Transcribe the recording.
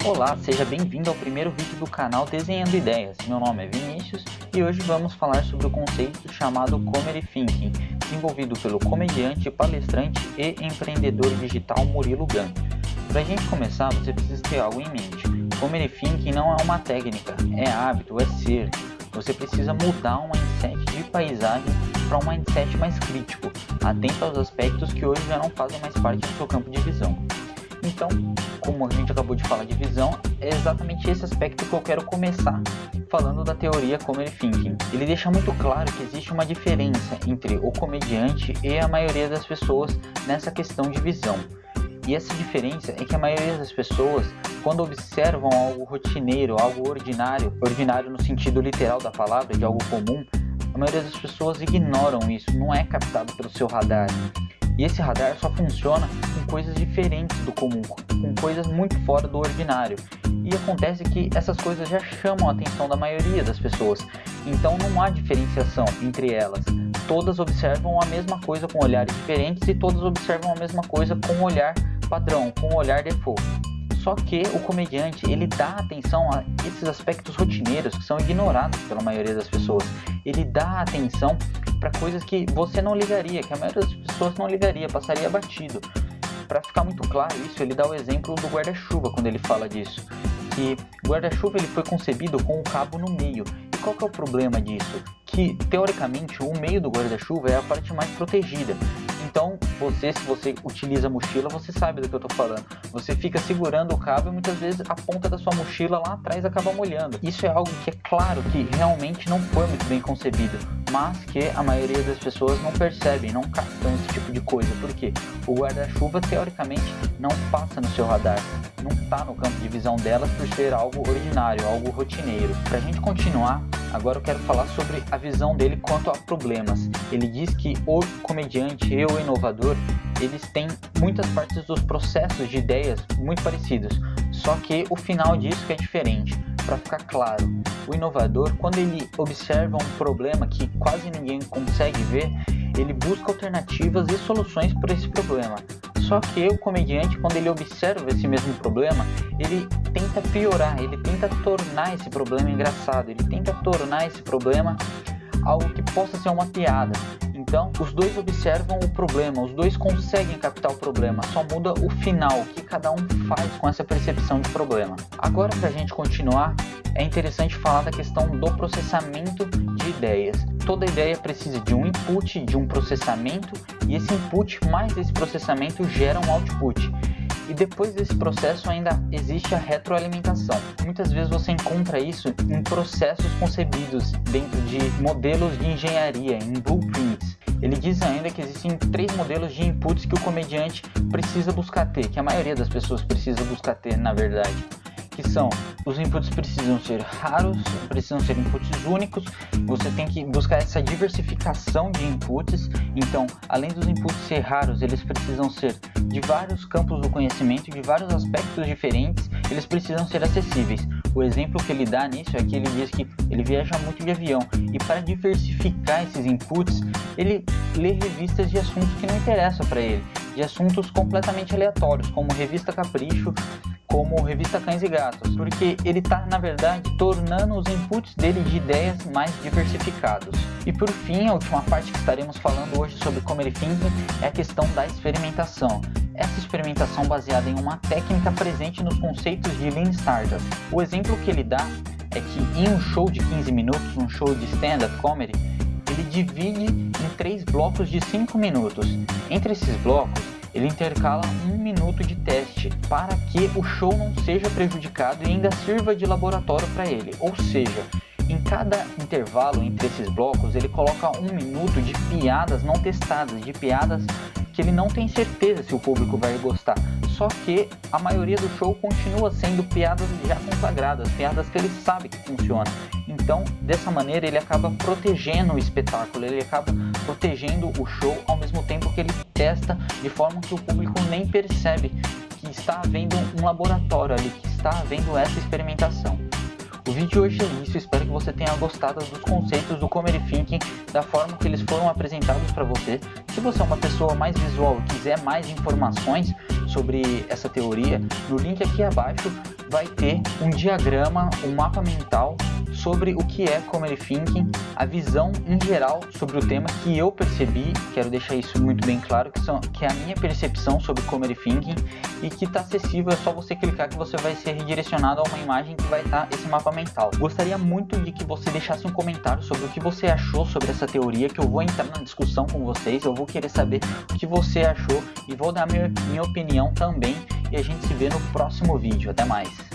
Olá, seja bem-vindo ao primeiro vídeo do canal Desenhando Ideias. Meu nome é Vinícius e hoje vamos falar sobre o conceito chamado Comedy Thinking, desenvolvido pelo comediante, palestrante e empreendedor digital Murilo Gun. Para a gente começar, você precisa ter algo em mente. Comedy Thinking não é uma técnica, é hábito, é ser. Você precisa mudar um mindset de paisagem para um mindset mais crítico, atento aos aspectos que hoje já não fazem mais parte do seu campo de visão. Então, como a gente acabou de falar de visão, é exatamente esse aspecto que eu quero começar falando da teoria Comedy Thinking. Ele deixa muito claro que existe uma diferença entre o comediante e a maioria das pessoas nessa questão de visão. E essa diferença é que a maioria das pessoas, quando observam algo rotineiro, algo ordinário no sentido literal da palavra, de algo comum, a maioria das pessoas ignoram isso, não é captado pelo seu radar. E esse radar só funciona com coisas diferentes do comum, com coisas muito fora do ordinário. E acontece que essas coisas já chamam a atenção da maioria das pessoas. Então não há diferenciação entre elas. Todas observam a mesma coisa com olhares diferentes e todas observam a mesma coisa com um olhar padrão, com um olhar default. Só que o comediante, ele dá atenção a esses aspectos rotineiros que são ignorados pela maioria das pessoas. Ele dá atenção para coisas que você não ligaria, que a maioria das pessoas não ligaria, passaria batido. Para ficar muito claro isso, ele dá o exemplo do guarda-chuva quando ele fala disso. Que o guarda-chuva ele foi concebido com o cabo no meio. E qual que é o problema disso? Que, teoricamente, o meio do guarda-chuva é a parte mais protegida. Então, se você utiliza a mochila, você sabe do que eu estou falando. Você fica segurando o cabo e muitas vezes a ponta da sua mochila lá atrás acaba molhando. Isso é algo que é claro que realmente não foi muito bem concebido, mas que a maioria das pessoas não percebem, não captam esse tipo de coisa. Por quê? O guarda-chuva, teoricamente, não passa no seu radar, não está no campo de visão delas por ser algo ordinário, algo rotineiro. Para a gente continuar, agora eu quero falar sobre a visão dele quanto a problemas. Ele diz que o comediante e o inovador, eles têm muitas partes dos processos de ideias muito parecidos, só que o final disso que é diferente. Para ficar claro, o inovador, quando ele observa um problema que quase ninguém consegue ver, ele busca alternativas e soluções para esse problema. Só que o comediante, quando ele observa esse mesmo problema, ele tenta piorar, ele tenta tornar esse problema engraçado, ele tenta tornar esse problema algo que possa ser uma piada. Então, os dois observam o problema, os dois conseguem captar o problema, só muda o final, o que cada um faz com essa percepção de problema. Agora, para a gente continuar, é interessante falar da questão do processamento de ideias. Toda ideia precisa de um input, de um processamento, e esse input mais esse processamento gera um output. E depois desse processo ainda existe a retroalimentação. Muitas vezes você encontra isso em processos concebidos dentro de modelos de engenharia, em blueprints. Ele diz ainda que existem 3 modelos de inputs que o comediante precisa buscar ter, que a maioria das pessoas precisa buscar ter, na verdade. Que são, os inputs precisam ser raros, precisam ser inputs únicos, você tem que buscar essa diversificação de inputs. Então, além dos inputs ser raros, eles precisam ser de vários campos do conhecimento, de vários aspectos diferentes, eles precisam ser acessíveis. O exemplo que ele dá nisso é que ele diz que ele viaja muito de avião e para diversificar esses inputs, ele lê revistas de assuntos que não interessam para ele, de assuntos completamente aleatórios, como Revista Capricho, como Revista Cães e Gatos, porque ele está, na verdade, tornando os inputs dele de ideias mais diversificados. E por fim, a última parte que estaremos falando hoje sobre Comedy Thinking é a questão da experimentação. Essa experimentação baseada em uma técnica presente nos conceitos de Lean Startup. O exemplo que ele dá é que em um show de 15 minutos, um show de stand-up comedy, ele divide em 3 blocos de 5 minutos. Entre esses blocos, ele intercala 1 minuto de teste para que o show não seja prejudicado e ainda sirva de laboratório para ele. Ou seja, em cada intervalo entre esses blocos, ele coloca 1 minuto de piadas não testadas, de piadas que ele não tem certeza se o público vai gostar. Só que a maioria do show continua sendo piadas já consagradas, piadas que ele sabe que funcionam. Então, dessa maneira, ele acaba protegendo o espetáculo, ele acaba protegendo o show ao mesmo tempo que ele testa de forma que o público nem percebe que está havendo um laboratório ali, que está havendo essa experimentação. O vídeo de hoje é isso, espero que você tenha gostado dos conceitos do Comedy Thinking, da forma que eles foram apresentados para você. Se você é uma pessoa mais visual e quiser mais informações sobre essa teoria, no link aqui abaixo vai ter um diagrama, um mapa mental sobre o que é Comedy Thinking, a visão em geral sobre o tema que eu percebi, quero deixar isso muito bem claro, que é a minha percepção sobre Comedy Thinking e que está acessível, é só você clicar que você vai ser redirecionado a uma imagem que vai estar esse mapa mental. Gostaria muito de que você deixasse um comentário sobre o que você achou sobre essa teoria, que eu vou entrar na discussão com vocês, eu vou querer saber o que você achou e vou dar minha opinião também, e a gente se vê no próximo vídeo. Até mais!